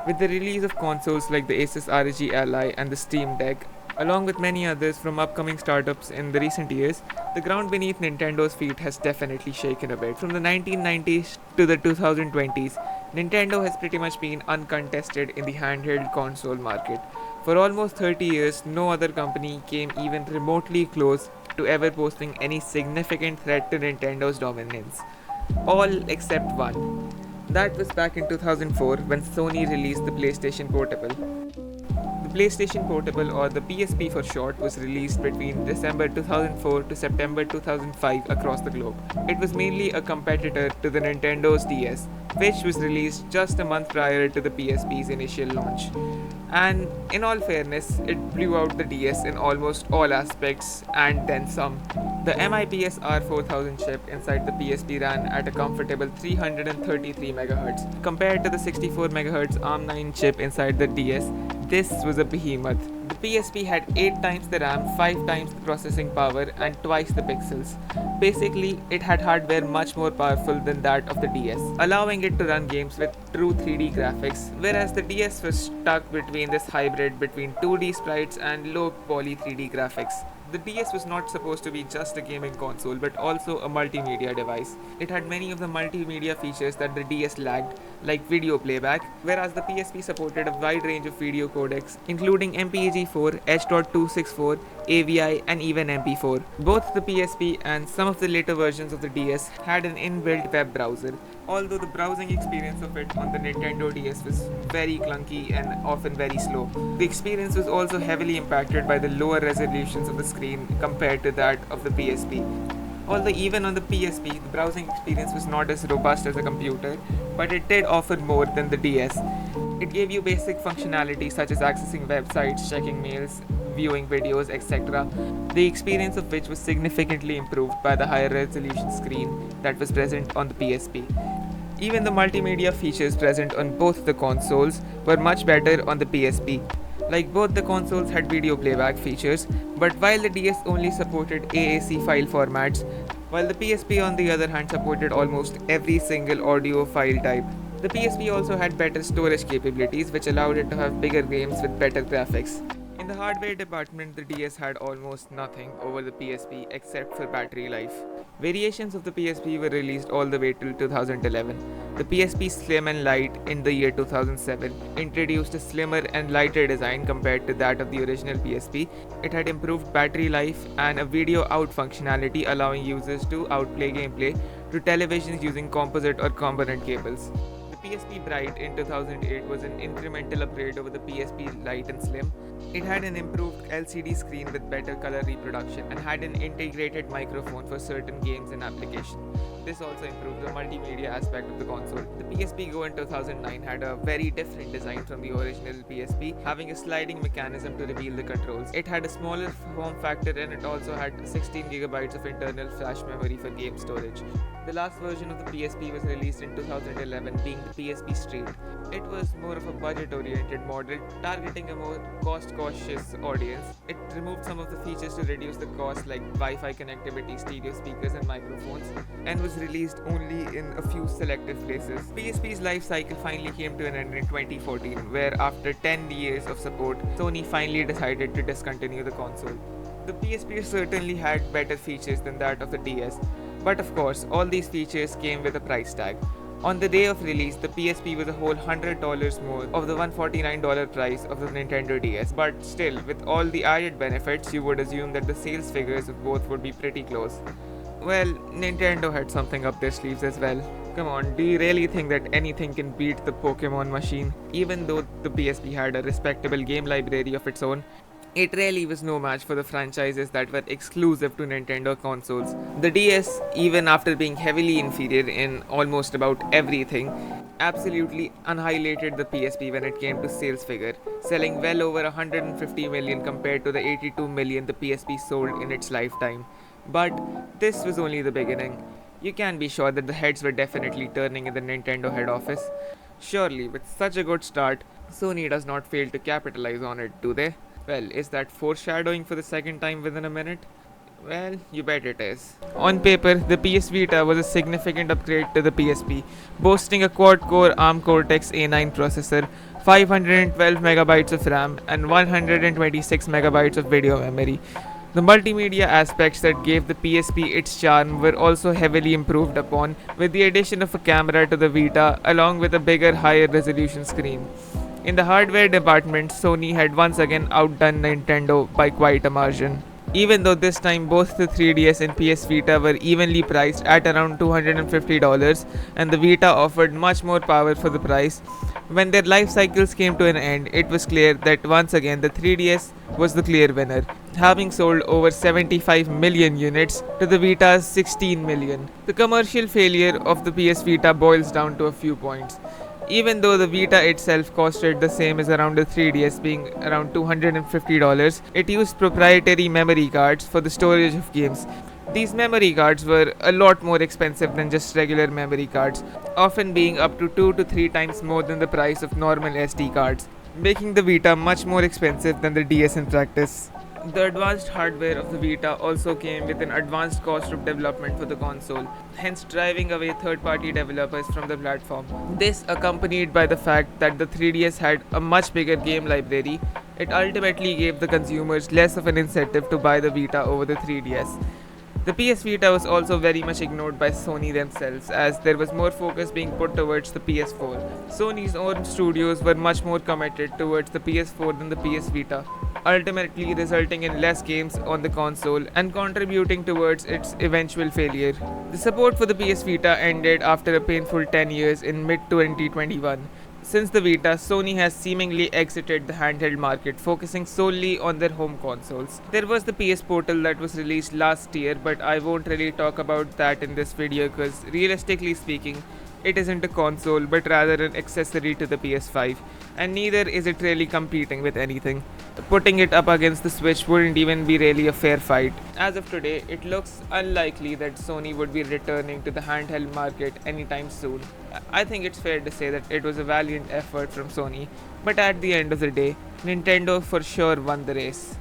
With the release of consoles like the Asus ROG Ally and the Steam Deck, along with many others from upcoming startups in the recent years, the ground beneath Nintendo's feet has definitely shaken a bit. From the 1990s to the 2020s, Nintendo has pretty much been uncontested in the handheld console market. For almost 30 years, no other company came even remotely close to ever posing any significant threat to Nintendo's dominance. All except one. That was back in 2004 when Sony released the PlayStation Portable. The PlayStation Portable, or the PSP for short, was released between December 2004 to September 2005 across the globe. It was mainly a competitor to the Nintendo's DS, which was released just a month prior to the PSP's initial launch. And in all fairness, it blew out the DS in almost all aspects and then some. The MIPS R4000 chip inside the PSP ran at a comfortable 333 MHz. Compared to the 64 MHz ARM9 chip inside the DS, this was a behemoth. The PSP had 8 times the RAM, 5 times the processing power, and twice the pixels. Basically, it had hardware much more powerful than that of the DS, allowing it to run games with true 3D graphics, whereas the DS was stuck between this hybrid between 2D sprites and low poly 3D graphics. The DS was not supposed to be just a gaming console but also a multimedia device. It had many of the multimedia features that the DS lacked, like video playback, whereas the PSP supported a wide range of video codecs, including MPEG-4, H.264, AVI, and even MP4. Both the PSP and some of the later versions of the DS had an inbuilt web browser, although the browsing experience of it on the Nintendo DS was very clunky and often very slow. The experience was also heavily impacted by the lower resolutions of the screen compared to that of the PSP. Although even on the PSP, the browsing experience was not as robust as a computer, but it did offer more than the DS. It gave you basic functionality such as accessing websites, checking mails, viewing videos, etc., the experience of which was significantly improved by the higher resolution screen that was present on the PSP. Even the multimedia features present on both the consoles were much better on the PSP. Like, both the consoles had video playback features, but while the DS only supported AAC file formats, while the PSP on the other hand supported almost every single audio file type. The PSP also had better storage capabilities, which allowed it to have bigger games with better graphics. In the hardware department, the DS had almost nothing over the PSP except for battery life. Variations of the PSP were released all the way till 2011. The PSP Slim and Light in the year 2007 introduced a slimmer and lighter design compared to that of the original PSP. It had improved battery life and a video out functionality, allowing users to outplay gameplay to televisions using composite or component cables. The PSP Bright in 2008 was an incremental upgrade over the PSP Lite and Slim. It had an improved LCD screen with better color reproduction and had an integrated microphone for certain games and applications. This also improved the multimedia aspect of the console. The PSP Go in 2009 had a very different design from the original PSP, having a sliding mechanism to reveal the controls. It had a smaller form factor and it also had 16GB of internal flash memory for game storage. The last version of the PSP was released in 2011, being the PSP Street. It was more of a budget-oriented model, targeting a more cost-cautious audience. It removed some of the features to reduce the cost, like Wi-Fi connectivity, stereo speakers, and microphones, and was released only in a few selected places. PSP's life cycle finally came to an end in 2014, where after 10 years of support, Sony finally decided to discontinue the console. The PSP certainly had better features than that of the DS, but of course, all these features came with a price tag. On the day of release, the PSP was a whole $100 more of the $149 price of the Nintendo DS, but still, with all the added benefits, you would assume that the sales figures of both would be pretty close. Well, Nintendo had something up their sleeves as well. Come on, do you really think that anything can beat the Pokemon machine? Even though the PSP had a respectable game library of its own, it really was no match for the franchises that were exclusive to Nintendo consoles. The DS, even after being heavily inferior in almost about everything, absolutely annihilated the PSP when it came to sales figure, selling well over 150 million compared to the 82 million the PSP sold in its lifetime. But this was only the beginning. You can be sure that the heads were definitely turning in the Nintendo head office. Surely, with such a good start, Sony does not fail to capitalize on it, do they? Well, is that foreshadowing for the second time within a minute? Well, you bet it is. On paper, the PS Vita was a significant upgrade to the PSP, boasting a quad-core ARM Cortex A9 processor, 512 megabytes of RAM, and 126 megabytes of video memory. The multimedia aspects that gave the PSP its charm were also heavily improved upon, with the addition of a camera to the Vita along with a bigger, higher resolution screen. In the hardware department, Sony had once again outdone Nintendo by quite a margin. Even though this time both the 3DS and PS Vita were evenly priced at around $250 and the Vita offered much more power for the price, when their life cycles came to an end, it was clear that once again the 3DS was the clear winner, having sold over 75 million units to the Vita's 16 million. The commercial failure of the PS Vita boils down to a few points. Even though the Vita itself costed the same as around the 3DS, being around $250, it used proprietary memory cards for the storage of games. These memory cards were a lot more expensive than just regular memory cards, often being up to 2 to 3 times more than the price of normal SD cards, making the Vita much more expensive than the DS in practice. The advanced hardware of the Vita also came with an advanced cost of development for the console, hence driving away third-party developers from the platform. This, accompanied by the fact that the 3DS had a much bigger game library, it ultimately gave the consumers less of an incentive to buy the Vita over the 3DS. The PS Vita was also very much ignored by Sony themselves, as there was more focus being put towards the PS4. Sony's own studios were much more committed towards the PS4 than the PS Vita, ultimately resulting in less games on the console and contributing towards its eventual failure. The support for the PS Vita ended after a painful 10 years in mid 2021. Since the Vita, Sony has seemingly exited the handheld market, focusing solely on their home consoles. There was the PS Portal that was released last year, but I won't really talk about that in this video because, realistically speaking, it isn't a console but rather an accessory to the PS5, and neither is it really competing with anything. Putting it up against the Switch wouldn't even be really a fair fight. As of today, it looks unlikely that Sony would be returning to the handheld market anytime soon. I think it's fair to say that it was a valiant effort from Sony, but at the end of the day, Nintendo for sure won the race.